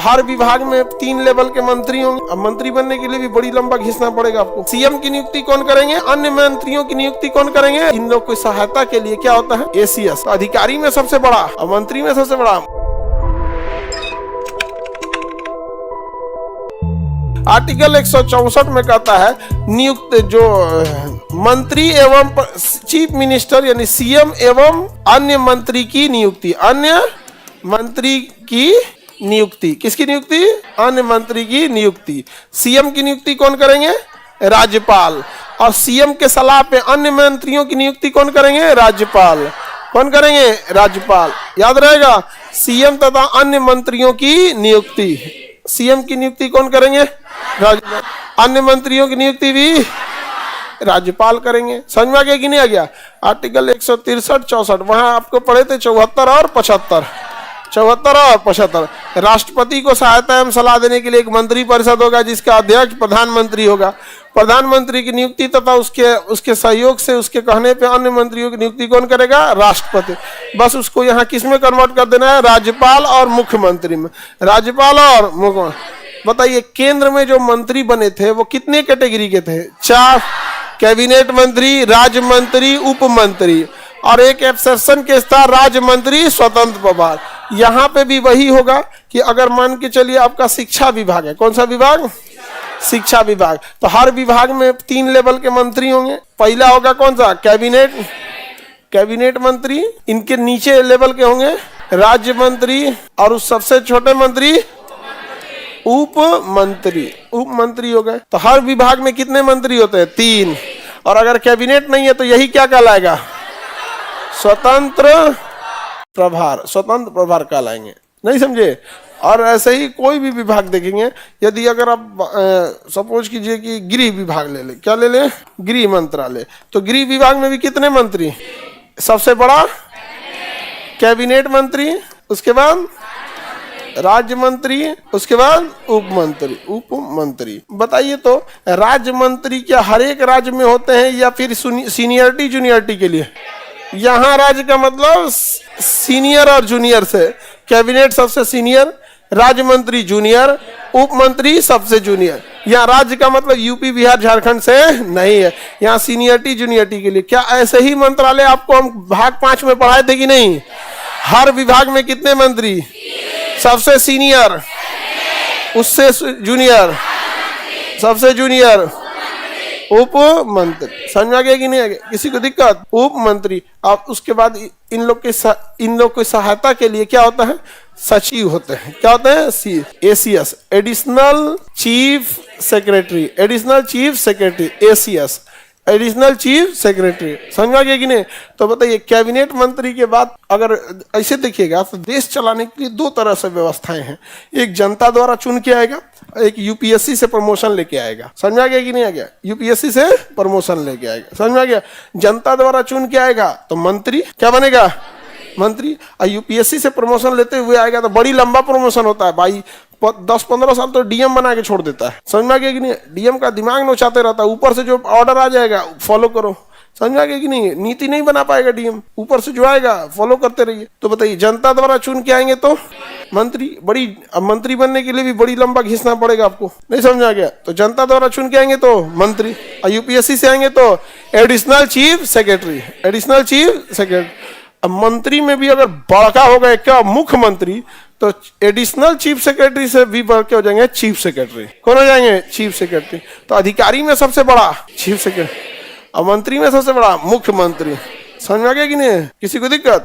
हर विभाग में 3 लेवल के मंत्री होंगे। अब मंत्री बनने के लिए भी बड़ी लंबा घिसना पड़ेगा आपको। सीएम की नियुक्ति कौन करेंगे, अन्य मंत्रियों की नियुक्ति कौन करेंगे, इन लोग की सहायता के लिए क्या होता है, एसीएस। तो अधिकारी में सबसे बड़ा और मंत्री में सबसे बड़ा। आर्टिकल 164 में कहता है नियुक्त जो मंत्री एवं चीफ मिनिस्टर यानी सीएम एवं अन्य मंत्री की नियुक्ति, अन्य मंत्री की नियुक्ति, किसकी नियुक्ति, अन्य मंत्री की नियुक्ति। सीएम की नियुक्ति कौन करेंगे, राज्यपाल। और सीएम के सलाह पे अन्य मंत्रियों की नियुक्ति कौन करेंगे, राज्यपाल। कौन करेंगे, राज्यपाल। याद रहेगा, सीएम तथा अन्य मंत्रियों की नियुक्ति, सीएम की नियुक्ति कौन करेंगे, राज्यपाल। अन्य मंत्रियों की नियुक्ति भी राज्यपाल करेंगे। समझ में आ गया कि नहीं आ गया। आर्टिकल 163-64 वहां आपको पढ़े थे 74 और 75, 74 और 75। राष्ट्रपति को सहायता एवं सलाह देने के लिए एक मंत्री परिषद होगा जिसका अध्यक्ष प्रधानमंत्री होगा। प्रधानमंत्री की नियुक्ति तथा उसके सहयोग से उसके कहने पे अन्य मंत्रियों की नियुक्ति कौन करेगा, राष्ट्रपति। बस उसको यहाँ किस में कन्वर्ट कर देना है, राज्यपाल और मुख्यमंत्री में। राज्यपाल और मुख्यमंत्री। बताइए केंद्र में जो मंत्री बने थे वो कितने कैटेगरी के थे, 4। कैबिनेट मंत्री, राज्य मंत्री, उप मंत्री और एक एक्सेप्शन केस था राज्य मंत्री स्वतंत्र प्रभार। यहाँ पे भी वही होगा कि अगर मान के चलिए आपका शिक्षा विभाग है, कौन सा विभाग, शिक्षा विभाग, तो हर विभाग में 3 लेवल के मंत्री होंगे। पहला होगा कौन सा, कैबिनेट मंत्री। इनके नीचे लेवल के होंगे राज्य मंत्री और उस सबसे छोटे मंत्री उप मंत्री हो गए। तो हर विभाग में कितने मंत्री होते हैं, 3। और अगर कैबिनेट नहीं है तो यही क्या कहलाएगा, स्वतंत्र प्रभार कहलाएंगे। नहीं समझे। और ऐसे ही कोई भी विभाग देखेंगे, यदि अगर आप सपोज कीजिए कि गृह विभाग ले ले, क्या ले ले, गृह मंत्रालय, तो गृह विभाग में भी कितने मंत्री, सबसे बड़ा कैबिनेट मंत्री, उसके बाद राज्य मंत्री, उसके बाद उप मंत्री। बताइए तो राज्य मंत्री क्या हर एक राज्य में होते हैं या फिर सीनियरिटी जूनियरिटी के लिए। यहाँ राज्य का मतलब सीनियर और जूनियर से, कैबिनेट सबसे सीनियर, राज्य मंत्री जूनियर, उप मंत्री सबसे जूनियर। यहाँ राज्य का मतलब यूपी बिहार झारखंड से नहीं है, यहाँ सीनियरिटी जूनियरिटी के लिए। क्या ऐसे ही मंत्रालय आपको हम भाग 5 में पढ़ाए थे कि नहीं। हर विभाग में कितने मंत्री, सबसे सीनियर, उससे जूनियर, सबसे जूनियर, उप मंत्री। समझ में आ गया कि नहीं आ गया, किसी को दिक्कत, उप मंत्री। अब उसके बाद इन लोग की सहायता के लिए क्या होता है, सचिव होते हैं। क्या होते हैं, ACS, additional chief secretary, ACS, additional chief secretary. समझ में आ गया कि नहीं। तो बताइए कैबिनेट मंत्री के बाद अगर ऐसे देखिएगा तो देश चलाने के लिए 2 तरह से व्यवस्थाएं हैं। एक जनता द्वारा चुन के आएगा, एक यूपीएससी से प्रमोशन लेके आएगा। समझ में आ गया कि नहीं आ गया, यूपीएससी से प्रमोशन लेके आएगा। समझ में आ गया। जनता द्वारा चुन के आएगा तो मंत्री क्या बनेगा, मंत्री। और यूपीएससी से प्रमोशन लेते हुए आएगा तो बड़ी लंबा प्रमोशन होता है भाई, 10-15 साल तो डीएम बना के छोड़ देता है। समझ में आ गया कि नहीं। डीएम का दिमाग नोचाते रहता है, ऊपर से जो ऑर्डर आ जाएगा फॉलो करो। समझ में आ गया कि नहीं। नीति नहीं बना पाएगा डीएम, ऊपर से जो आएगा फॉलो करते रहिए। तो बताइए जनता द्वारा चुन के आएंगे तो मंत्री, मंत्री बनने के लिए भी बड़ी लंबा घिसना पड़ेगा आपको। नहीं समझ आ गया। तो जनता द्वारा चुन के आएंगे तो मंत्री, और यूपीएससी से आएंगे तो एडिशनल चीफ सेक्रेटरी। अब मंत्री में भी अगर बड़का हो गया क्या, मुख्यमंत्री, तो एडिशनल चीफ सेक्रेटरी से भी बढ़ के हो जाएंगे चीफ सेक्रेटरी। कौन हो जाएंगे, चीफ सेक्रेटरी। तो अधिकारी में सबसे बड़ा चीफ सेक्रेटरी और मंत्री में सबसे बड़ा मुख्यमंत्री। समझ में आ गया कि नहीं, किसी को दिक्कत।